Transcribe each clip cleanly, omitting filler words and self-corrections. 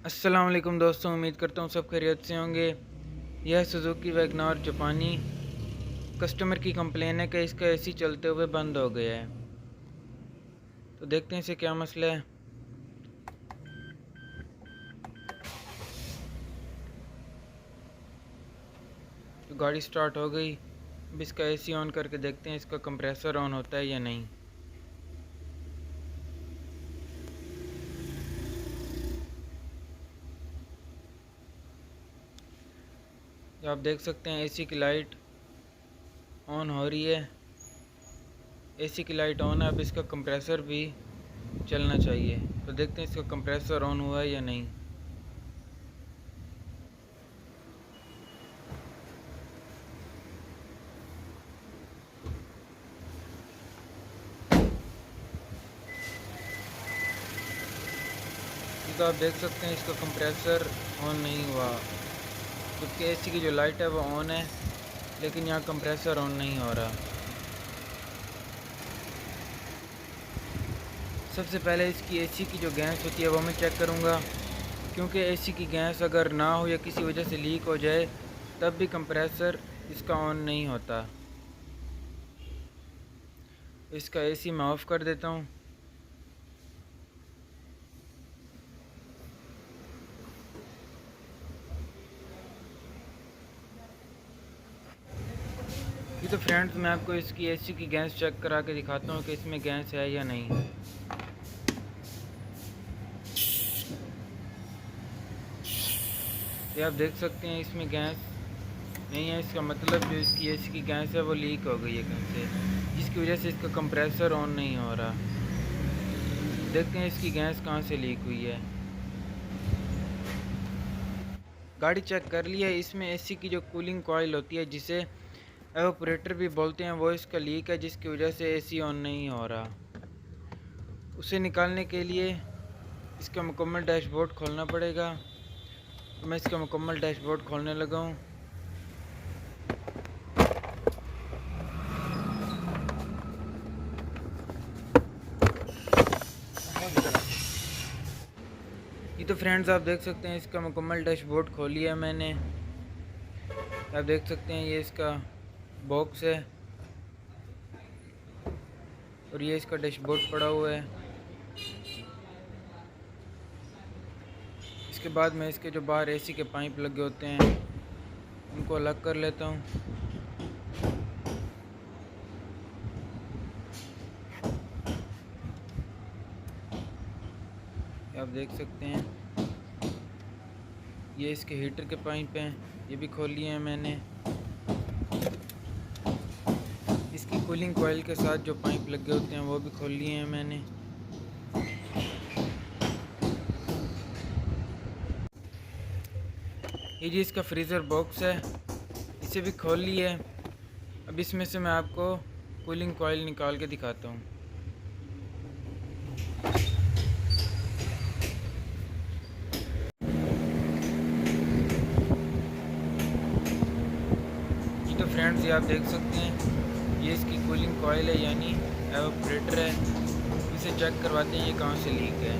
अस्सलाम वालेकुम दोस्तों, उम्मीद करता हूँ सब खैरियत से होंगे। यह सुजुकी वैगनआर जापानी कस्टमर की कंप्लेन है कि इसका एसी चलते हुए बंद हो गया है। तो देखते हैं इसे क्या मसला है। तो गाड़ी स्टार्ट हो गई। अब इसका एसी ऑन करके देखते हैं इसका कंप्रेसर ऑन होता है या नहीं। तो आप देख सकते हैं एसी की लाइट ऑन हो रही है। एसी की लाइट ऑन है, अब इसका कंप्रेसर भी चलना चाहिए। तो देखते हैं इसका कंप्रेसर ऑन हुआ है या नहीं। तो आप देख सकते हैं इसका कंप्रेसर ऑन नहीं हुआ, क्योंकि एसी की जो लाइट है वो ऑन है, लेकिन यहाँ कंप्रेसर ऑन नहीं हो रहा। सबसे पहले इसकी एसी की जो गैस होती है वो मैं चेक करूँगा, क्योंकि एसी की गैस अगर ना हो या किसी वजह से लीक हो जाए तब भी कंप्रेसर इसका ऑन नहीं होता। इसका एसी मैं ऑफ़ कर देता हूँ। ये तो फ्रेंड्स, मैं आपको इसकी एसी की गैस चेक करा के दिखाता हूँ कि इसमें गैस है या नहीं। ये आप देख सकते हैं इसमें गैस नहीं है। इसका मतलब जो इसकी एसी की गैस है वो लीक हो गई है कहीं से, जिसकी वजह से इसका कंप्रेसर ऑन नहीं हो रहा। देखते हैं इसकी गैस कहाँ से लीक हुई है। गाड़ी चेक कर ली है। इसमें एसी की जो कूलिंग कॉइल होती है, जिसे एवापोरेटर भी बोलते हैं, वो इसका लीक है, जिसकी वजह से एसी ऑन नहीं हो रहा। उसे निकालने के लिए इसका मुकम्मल डैशबोर्ड खोलना पड़ेगा। तो मैं इसका मुकम्मल डैशबोर्ड खोलने लगा हूँ। ये तो फ्रेंड्स, आप देख सकते हैं इसका मुकम्मल डैशबोर्ड खोल लिया है मैंने। आप देख सकते हैं ये इसका बॉक्स है और ये इसका डैशबोर्ड पड़ा हुआ है। इसके बाद मैं इसके जो बाहर एसी के पाइप लगे होते हैं उनको अलग कर लेता हूँ। आप देख सकते हैं ये इसके हीटर के पाइप हैं, ये भी खोल लिए हैं मैंने। इसकी कूलिंग कॉइल के साथ जो पाइप लगे होते हैं वो भी खोल लिए हैं मैंने। ये जी इसका फ्रीज़र बॉक्स है, इसे भी खोल लिया है। अब इसमें से मैं आपको कूलिंग कॉइल निकाल के दिखाता हूँ। जी तो फ्रेंड्स, ये आप देख सकते हैं ये इसकी कूलिंग कॉइल है, यानी एवापोरेटर है। इसे चेक करवाते हैं ये कहाँ से लीक है।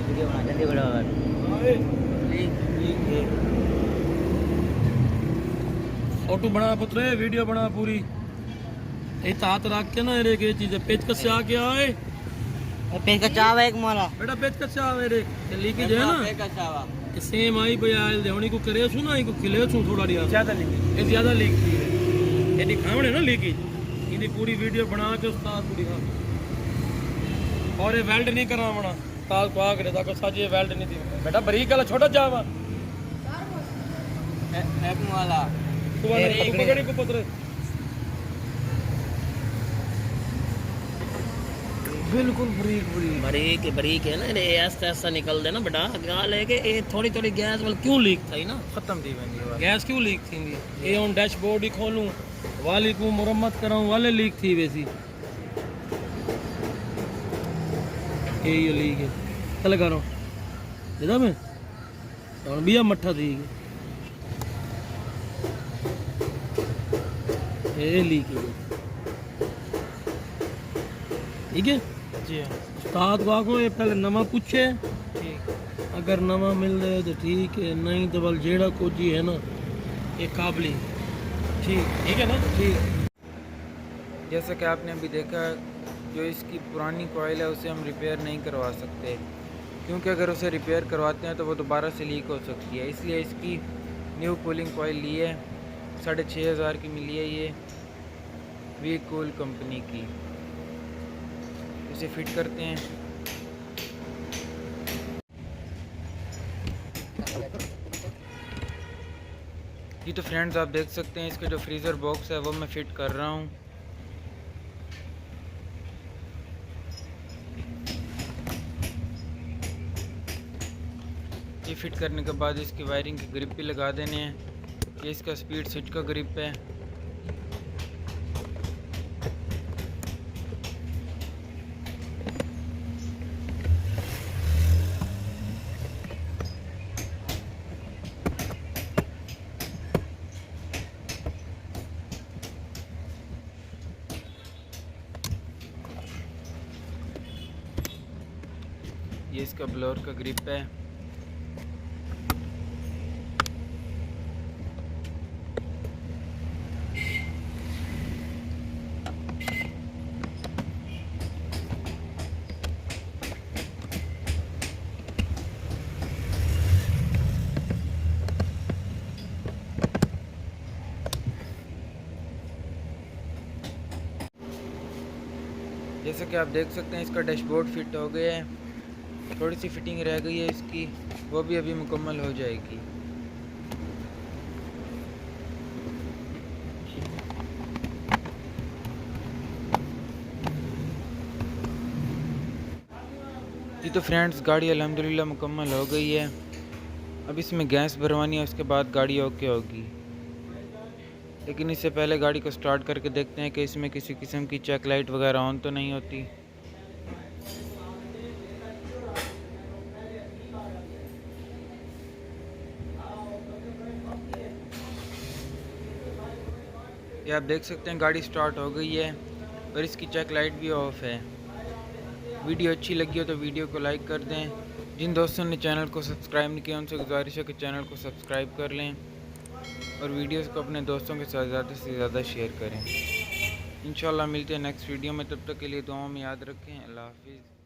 वीडियो बना जल्दी बड़ा फोटो बना पुत्र वीडियो बना पूरी हाथ रख के ना रे चीज पेचकस से आके आए पेच का चाव है एक मोला बेटा पेचकस से आवे रे लीकेज है ना पेच का चाव सेम आई पे आयल देवनी को करे छु ना को खिले छु थोड़ा दिया ज्यादा लीक की है ये दिखावणे ना लीकेज इनी पूरी वीडियो बना के उस्ताद पूरी हां और ये वेल्ड नहीं करावना ताल को आगरे ताको साजी वेल्ड नहीं थी बेटा बरीक वाला छोटा जावा एक मोला को पकड़ी को पुत्र बिल्कुल बरीक बरीक। बरीक है ना, ये ऐसा ऐसा निकल दे ना बेटा। गाल है कि ये थोड़ी थोड़ी गैस वाल क्यों लीक थी ना, खत्म थी बंदी गैस क्यों लीक थी। ये ऑन डैशबोर्ड ही खोलूं वाली को मुरम्मत कराऊं वाले लीक थी वैसी। ये लीक है चल करो देखा मैं और बिया मट्ठा थी ये लीक है ठीक है जी हाँ। उस्ताद को आखो ये पहले नमा पूछे, ठीक अगर नमा मिल जाए तो ठीक है, नहीं तो बल जेड़ा कोजी है ना ये काबली ठीक है ना। ठीक जैसा कि आपने अभी देखा, जो इसकी पुरानी कॉइल है उसे हम रिपेयर नहीं करवा सकते, क्योंकि अगर उसे रिपेयर करवाते हैं तो वो दोबारा से लीक हो सकती है। इसलिए इसकी न्यू कूलिंग कॉइल ली है, 6500 की मिली है ये वी कूल कंपनी की। इसे फिट करते हैं। जी तो फ्रेंड्स आप देख सकते हैं इसका जो फ्रीज़र बॉक्स है वो मैं फ़िट कर रहा हूँ। ये फिट करने के बाद इसकी वायरिंग की ग्रिप भी लगा देने हैं। ये इसका स्पीड स्विच का ग्रिप है। ये इसका ब्लोअर का ग्रिप है। जैसे कि आप देख सकते हैं इसका डैशबोर्ड फिट हो गया है, थोड़ी सी फिटिंग रह गई है इसकी, वो भी अभी मुकम्मल हो जाएगी। जी तो फ्रेंड्स गाड़ी अल्हम्दुलिल्लाह मुकम्मल हो गई है। अब इसमें गैस भरवानी है, उसके बाद गाड़ी ओके होगी। लेकिन इससे पहले गाड़ी को स्टार्ट करके देखते हैं कि इसमें किसी किस्म की चेक लाइट वगैरह ऑन तो नहीं होती। ये आप देख सकते हैं गाड़ी स्टार्ट हो गई है और इसकी चेक लाइट भी ऑफ है। वीडियो अच्छी लगी हो तो वीडियो को लाइक कर दें। जिन दोस्तों ने चैनल को सब्सक्राइब नहीं किया उनसे गुजारिश है कि चैनल को सब्सक्राइब कर लें और वीडियोस को अपने दोस्तों के साथ ज़्यादा से ज़्यादा शेयर करें। इंशाल्लाह मिलते हैं नेक्स्ट वीडियो में, तब तक के लिए दुआओं में याद रखें। अल्लाह हाफिज़।